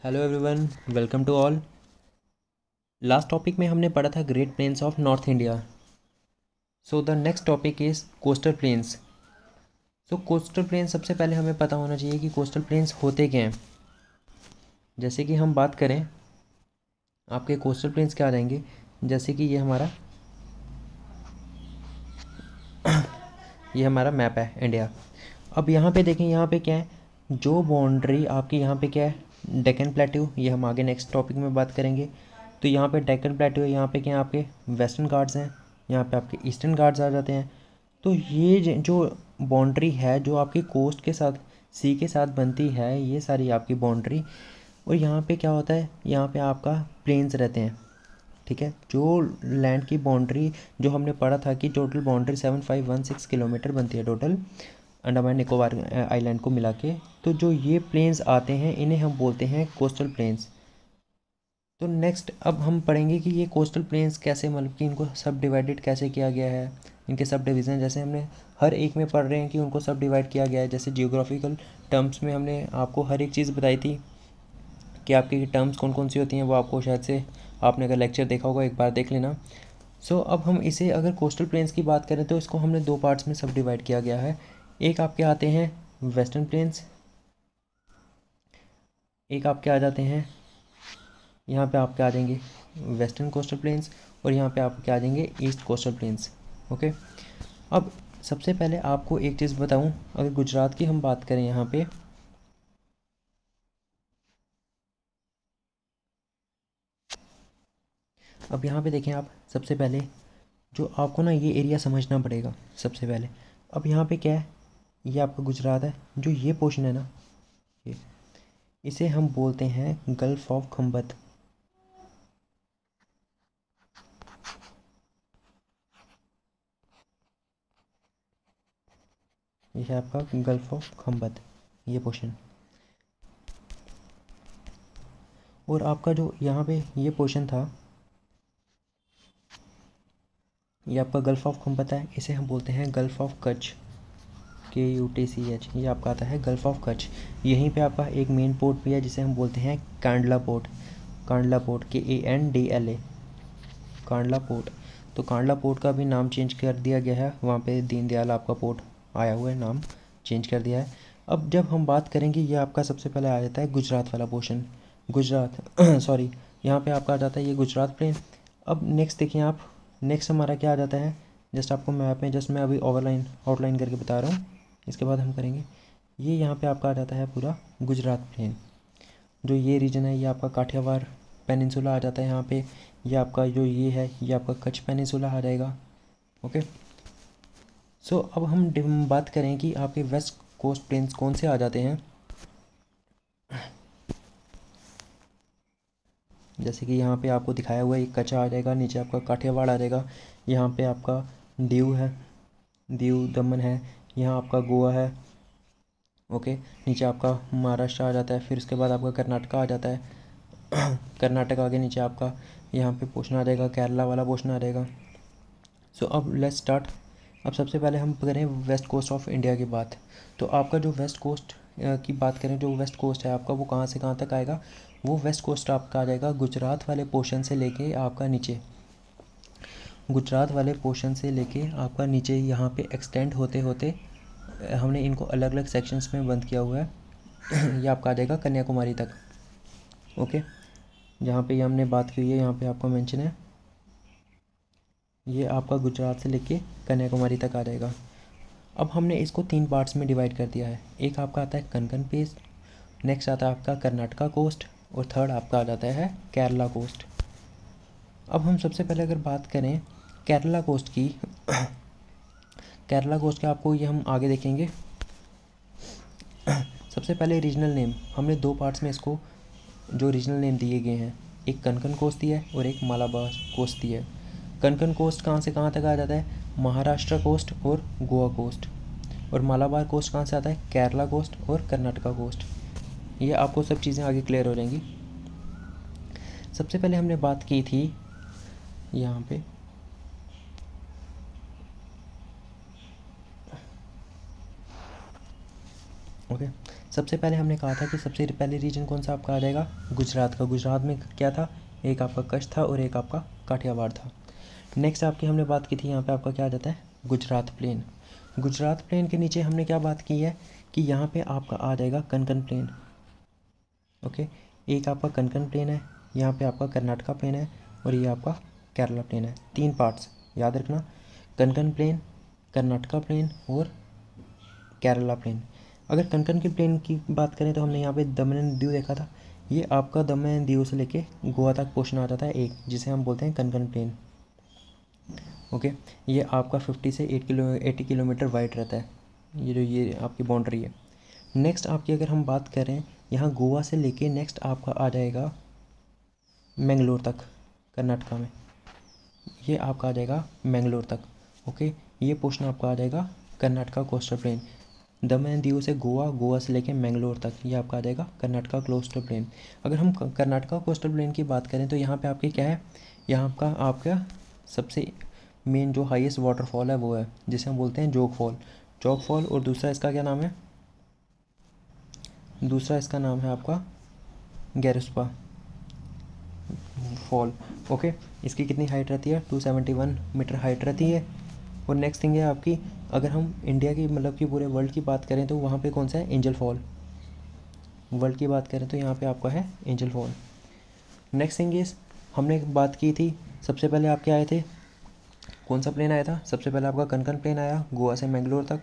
Hello everyone, welcome to all. Last topic में हमने पढ़ा था great plains of north India. So the next topic is coastal plains. So coastal plains, सबसे पहले हमें पता होना चाहिए कि कोस्टल प्लेन्स होते क्या हैं। जैसे कि हम बात करें, आपके कोस्टल प्लेन्स क्या आ जाएंगे। जैसे कि ये हमारा मैप है इंडिया। अब यहाँ पे देखें, यहाँ पे क्या है, जो बाउंड्री आपकी यहाँ पे क्या है, डेक्कन प्लेट्यू। ये हम आगे नेक्स्ट टॉपिक में बात करेंगे। तो यहाँ पे डेक्कन प्लेट्यू है, यहाँ पे क्या है, आपके वेस्टर्न घाट्स हैं, यहाँ पे आपके ईस्टर्न घाट्स आ जाते हैं। तो ये जो बाउंड्री है, जो आपकी कोस्ट के साथ, सी के साथ बनती है, ये सारी आपकी बाउंड्री। और यहाँ पे क्या होता है, यहाँ पे आपका प्लेन्स रहते हैं। ठीक है, जो लैंड की बाउंड्री, जो हमने पढ़ा था कि टोटल बाउंड्री 7516 किलोमीटर बनती है टोटल, अंडमान निकोबार आइलैंड को मिला के। तो जो ये प्लेन्स आते हैं, इन्हें हम बोलते हैं कोस्टल प्लेन्स। तो नेक्स्ट अब हम पढ़ेंगे कि ये कोस्टल प्लेन्स कैसे, मतलब कि इनको सब डिवाइडेड कैसे किया गया है, इनके सब डिवीज़न। जैसे हमने हर एक में पढ़ रहे हैं कि उनको सब डिवाइड किया गया है। जैसे जियोग्राफिकल टर्म्स में हमने आपको हर एक चीज़ बताई थी कि आपकी टर्म्स कौन कौन सी होती हैं। वो आपको शायद से, आपने अगर लेक्चर देखा होगा, एक बार देख लेना। सो अब हम इसे, अगर कोस्टल प्लेन्स की बात करें, तो इसको हमने दो पार्ट्स में सब डिवाइड किया गया है। एक आपके आते हैं वेस्टर्न प्लेन्स, एक आपके आ जाते हैं, यहाँ पे आपके आ जाएंगे वेस्टर्न कोस्टल प्लेन्स, और यहाँ पे आपके आ जाएंगे ईस्ट कोस्टल प्लेन्स। ओके। अब सबसे पहले आपको एक चीज़ बताऊँ, अगर गुजरात की हम बात करें यहाँ पे, अब यहाँ पे देखें आप, सबसे पहले जो आपको ना ये एरिया समझना पड़ेगा सबसे पहले। अब यहाँ पे क्या है, ये आपका गुजरात है। जो ये पोर्शन है ना, ये, इसे हम बोलते हैं गल्फ ऑफ खंबत। ये है आपका गल्फ ऑफ खंबत, ये पोर्शन। और आपका जो यहाँ पे ये पोर्शन था, ये आपका गल्फ ऑफ खंबत है, इसे हम बोलते हैं गल्फ ऑफ कच्छ, KUTCH। ये आपका आता है गल्फ ऑफ कच्छ। यहीं पे आपका एक मेन पोर्ट भी है, जिसे हम बोलते हैं Kandla port. Kandla port, KANDLA, Kandla port. तो कांडला पोर्ट का भी नाम चेंज कर दिया गया है, वहाँ पे दीनदयाल आपका पोर्ट आया हुआ है, नाम चेंज कर दिया है। अब जब हम बात करेंगे, ये आपका सबसे पहले आ जाता है गुजरात वाला पोर्शन, गुजरात सॉरी, यहाँ पे आपका आ जाता है ये गुजरात प्लेन। अब नेक्स्ट देखिए आप, नेक्स्ट हमारा क्या आ जाता है, जस्ट आपको मैप में, जस्ट मैं अभी ओवरलाइन आउटलाइन करके बता रहा हूँ, इसके बाद हम करेंगे। ये यहाँ पे आपका आ जाता है पूरा गुजरात प्लेन। जो ये रीजन है, ये आपका काठियावाड़ पेनिनसुला आ जाता है यहाँ पे। ये आपका जो ये है, ये आपका कच्छ पेनिनसुला आ जाएगा। ओके। सो अब हम बात करें कि आपके वेस्ट कोस्ट प्लेन्स कौन से आ जाते हैं। जैसे कि यहाँ पे आपको दिखाया हुआ है, एक कच्छ आ जाएगा, नीचे आपका काठियावाड़ आ जाएगा, यहाँ पे आपका दीव है, दीव दमन है, यहाँ आपका गोवा है। ओके। नीचे आपका महाराष्ट्र आ जाता है, फिर उसके बाद आपका कर्नाटका आ जाता है। कर्नाटक आगे नीचे आपका यहाँ पे पोर्शन आ जाएगा, केरला वाला पोर्शन आ जाएगा। सो अब लेट्स स्टार्ट। अब सबसे पहले हम करें वेस्ट कोस्ट ऑफ इंडिया की बात। तो आपका जो वेस्ट कोस्ट की बात करें, जो वेस्ट कोस्ट है आपका, वो कहाँ से कहाँ तक आएगा। वो वेस्ट कोस्ट आपका आ जाएगा गुजरात वाले पोर्शन से लेके आपका नीचे, गुजरात वाले पोर्शन से लेके आपका नीचे यहाँ पे एक्सटेंड होते होते, हमने इनको अलग अलग सेक्शंस में बंद किया हुआ है। ये आपका आ जाएगा कन्याकुमारी तक। ओके। जहाँ पे ये हमने बात की है, यहाँ पे आपको मेंशन है, ये आपका गुजरात से लेके कन्याकुमारी तक आ जाएगा। अब हमने इसको तीन पार्ट्स में डिवाइड कर दिया है। एक आपका आता है कंकन पेस्ट, नेक्स्ट आता है आपका कर्नाटका कोस्ट, और थर्ड आपका आ जाता है केरला कोस्ट। अब हम सबसे पहले अगर बात करें केरला कोस्ट की, केरला कोस्ट के आपको ये हम आगे देखेंगे। सबसे पहले रीजनल नेम, हमने दो पार्ट्स में इसको जो रीजनल नेम दिए गए हैं, एक कनकन कोस्ट दिया है और एक मालाबार कोस्ट दिया है। कनकन कोस्ट कहाँ से कहाँ तक आ जाता है, महाराष्ट्र कोस्ट और गोवा कोस्ट। और मालाबार कोस्ट कहाँ से आता है, केरला कोस्ट और कर्नाटका कोस्ट। ये आपको सब चीज़ें आगे क्लियर हो जाएंगी। सबसे पहले हमने बात की थी यहाँ पे, ओके, सबसे पहले हमने कहा था कि सबसे पहले रीजन कौन सा आपका आ जाएगा, गुजरात का। गुजरात में क्या था, एक आपका कच्छ था और एक आपका काठियावाड़ था। नेक्स्ट आपकी हमने बात की थी, यहाँ पे आपका क्या आ जाता है, गुजरात प्लेन। गुजरात प्लेन के नीचे हमने क्या बात की है कि यहाँ पे आपका आ जाएगा कनकन प्लेन। ओके, एक आपका कनकन प्लेन है, यहाँ पे आपका कर्नाटका प्लेन है और ये आपका केरला प्लेन है। 3 पार्ट्स याद रखना, कनकन प्लेन, कर्नाटका प्लेन और केरला प्लेन। अगर कनकन के प्लेन की बात करें तो हमने यहाँ पे दमन एंड दीव देखा था। ये आपका दमन एंड दीव से लेके गोवा तक पोर्शन आ जाता है एक, जिसे हम बोलते हैं कनकन प्लेन। ओके, ये आपका 50 से 80 किलोमीटर वाइड रहता है, ये आपकी बाउंड्री है। नेक्स्ट आपकी अगर हम बात करें, यहाँ गोवा से लेके नेक्स्ट आपका आ जाएगा मैंगलोर तक, कर्नाटका में। ये आपका आ जाएगा मैंगलोर तक। ओके, ये पोर्शन आपका आ जाएगा Karnataka coastal plain. Daman and Diu से गोवा, गोवा से लेके मैंगलोर तक ये आपका आ जाएगा कर्नाटका कोस्टल प्लेन। अगर हम कर्नाटका कोस्टल प्लेन की बात करें तो यहाँ पे आपके क्या है, यहाँ आपका सबसे मेन जो हाईएस्ट वाटरफॉल है वो है, जिसे हम बोलते हैं जोग फॉल। जोग फॉल, और दूसरा इसका क्या नाम है, दूसरा इसका नाम है आपका गैरुस्पा फॉल। ओके, इसकी कितनी हाइट रहती है, 271 मीटर हाइट रहती है। और नेक्स्ट थिंग है आपकी, अगर हम इंडिया की मतलब कि पूरे वर्ल्ड की बात करें तो वहाँ पे कौन सा है, एंजल फॉल। वर्ल्ड की बात करें तो यहाँ पे आपका है angel fall. Next thing is, हमने बात की थी सबसे पहले आपके आए थे, कौन सा प्लेन आया था, सबसे पहले आपका कनकन प्लेन आया गोवा से मैंगलोर तक,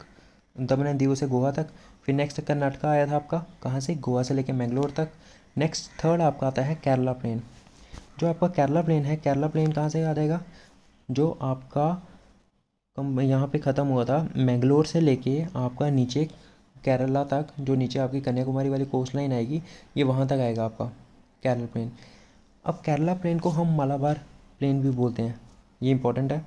दमन एंड दीव से गोवा तक। फिर नेक्स्ट कर्नाटका आया था आपका, कहाँ से, गोवा से लेकर मैंगलोर तक। नेक्स्ट थर्ड आपका आता है केरला प्लेन। जो आपका केरला प्लेन है, केरला प्लेन कहाँ से आ जाएगा, जो आपका यहाँ पे ख़त्म हुआ था मैंगलोर से लेके आपका नीचे केरला तक, जो नीचे आपकी कन्याकुमारी वाली कोस्ट लाइन आएगी, ये वहाँ तक आएगा आपका केरला प्लेन। अब केरला प्लेन को हम मालाबार प्लेन भी बोलते हैं, ये इंपॉर्टेंट है।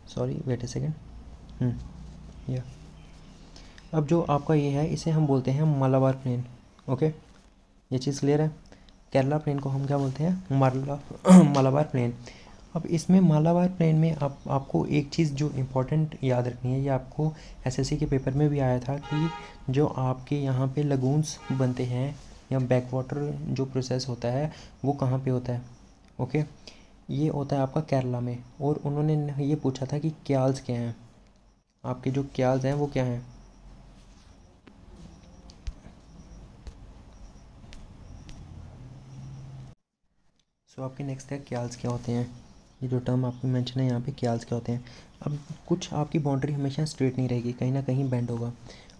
सॉरी, वेट ए सेकेंड। या अब जो आपका ये है इसे हम बोलते हैं मालाबार प्लेन। ओके, ये चीज़ क्लियर है। केरला प्लेन को हम क्या बोलते हैं, मालाबार प्लेन। अब इसमें मालाबार प्लेन में आपको एक चीज़ जो इम्पोर्टेंट याद रखनी है, ये आपको एसएससी के पेपर में भी आया था कि जो आपके यहाँ पे लगून्स बनते हैं या बैक वाटर जो प्रोसेस होता है वो कहाँ पे होता है। ओके, ये होता है आपका केरला में। और उन्होंने ये पूछा था कि क्याल्स क्या हैं, आपके जो क्याल्स हैं वो क्या हैं। सो आपके नेक्स्ट है क्याल्स क्या होते हैं, ये जो टर्म आपको मेंशन है यहाँ पे, क्याल्स क्या होते हैं। अब कुछ आपकी बाउंड्री हमेशा स्ट्रेट नहीं रहेगी, कहीं ना कहीं बेंड होगा।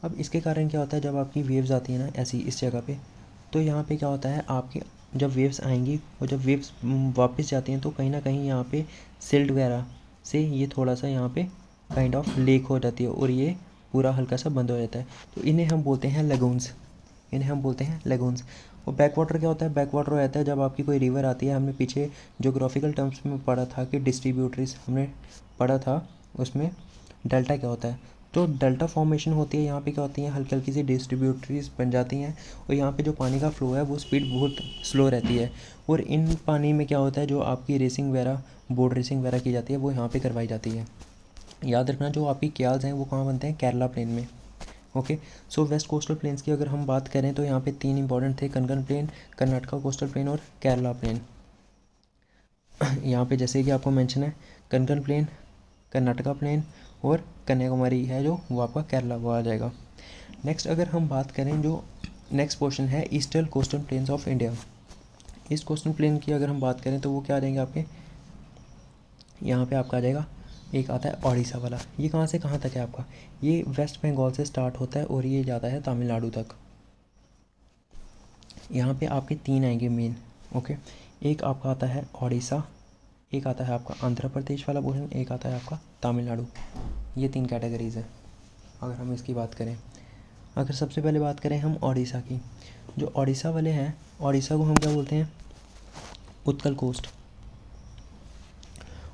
अब इसके कारण क्या होता है, जब आपकी वेव्स आती है ना ऐसी इस जगह पे, तो यहाँ पे क्या होता है, आपकी जब वेव्स आएंगी और जब वेव्स वापस जाती हैं तो कहीं ना कहीं यहाँ पे सिल्ट वगैरह से ये थोड़ा सा यहाँ पे काइंड ऑफ लीक हो जाती है और ये पूरा हल्का सा बंद हो जाता है। तो इन्हें हम बोलते हैं लगून्स, इन्हें हम बोलते हैं लगून्स। और बैक वाटर क्या होता है, बैक वाटर रहता है जब आपकी कोई रिवर आती है। हमने पीछे जोग्राफिकल टर्म्स में पढ़ा था कि डिस्ट्रीब्यूटरीज हमने पढ़ा था, उसमें डेल्टा क्या होता है। तो डेल्टा फॉर्मेशन होती है, यहाँ पे क्या होती है, हल्की हल्की सी डिस्ट्रीब्यूटरीज बन जाती हैं और यहाँ पे जो पानी का फ्लो है वो स्पीड बहुत स्लो रहती है। और इन पानी में क्या होता है, जो आपकी रेसिंग वगैरह, बोट रेसिंग वगैरह की जाती है वो यहाँ पे करवाई जाती है। याद रखना, जो आपकी क्याल्स हैं वो कहाँ बनते हैं, केरला प्लेन में। ओके, सो वेस्ट कोस्टल प्लेन्स की अगर हम बात करें तो यहाँ पे 3 इंपॉर्टेंट थे, कनकन प्लेन, कर्नाटका कोस्टल प्लेन और केरला प्लेन। यहाँ पे जैसे कि आपको मेंशन है, कनकन प्लेन, कर्नाटका प्लेन और कन्याकुमारी है जो वो आपका केरला वो आ जाएगा। नेक्स्ट अगर हम बात करें, जो नेक्स्ट पोर्शन है eastern coastal planes of India. East coastal plain की अगर हम बात करें तो वो क्या आ जाएंगे आपके, यहाँ पे आपका आ जाएगा, एक आता है ओडिशा वाला। ये कहाँ से कहाँ तक है आपका, ये वेस्ट बंगाल से स्टार्ट होता है और ये जाता है तमिलनाडु तक। यहाँ पे आपके 3 आएंगे मेन। ओके, एक आपका आता है ओडिशा, एक आता है आपका आंध्र प्रदेश वाला पोर्शन, एक आता है आपका तमिलनाडु। ये 3 कैटेगरीज़ है अगर हम इसकी बात करें। अगर सबसे पहले बात करें हम ओडिशा की, जो ओडिशा वाले हैं, ओडिशा को हम क्या बोलते हैं, उत्कल कोस्ट।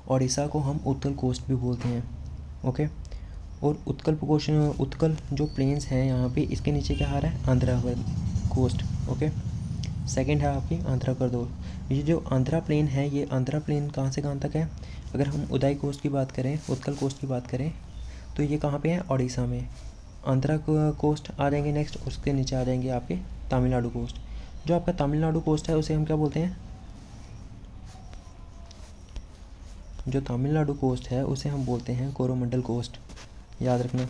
ओडिशा को हम उत्कल कोस्ट भी बोलते हैं। ओके, और उत्कल जो प्लेन्स हैं यहाँ पे, इसके नीचे क्या आ रहा है, आंध्रा कोस्ट। ओके, सेकंड है आपकी आंध्रा प्रदेश। ये जो आंध्रा प्लेन है, ये आंध्रा प्लेन कहाँ से कहाँ तक है? अगर हम उदय कोस्ट की बात करें, उत्कल कोस्ट की बात करें, तो ये कहाँ पे है, उड़ीसा में। आंध्रा कोस्ट आ जाएंगे नेक्स्ट, उसके नीचे आ जाएंगे आपके तमिलनाडु कोस्ट। जो आपका तमिलनाडु कोस्ट है उसे हम क्या बोलते हैं, जो तमिलनाडु कोस्ट है उसे हम बोलते हैं कोरोमंडल कोस्ट, याद रखना।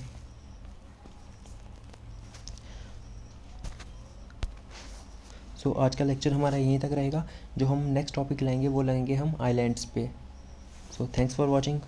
सो आज का लेक्चर हमारा यहीं तक रहेगा। जो हम नेक्स्ट टॉपिक लाएंगे वो लाएंगे हम आइलैंड्स पे। So thanks for watching.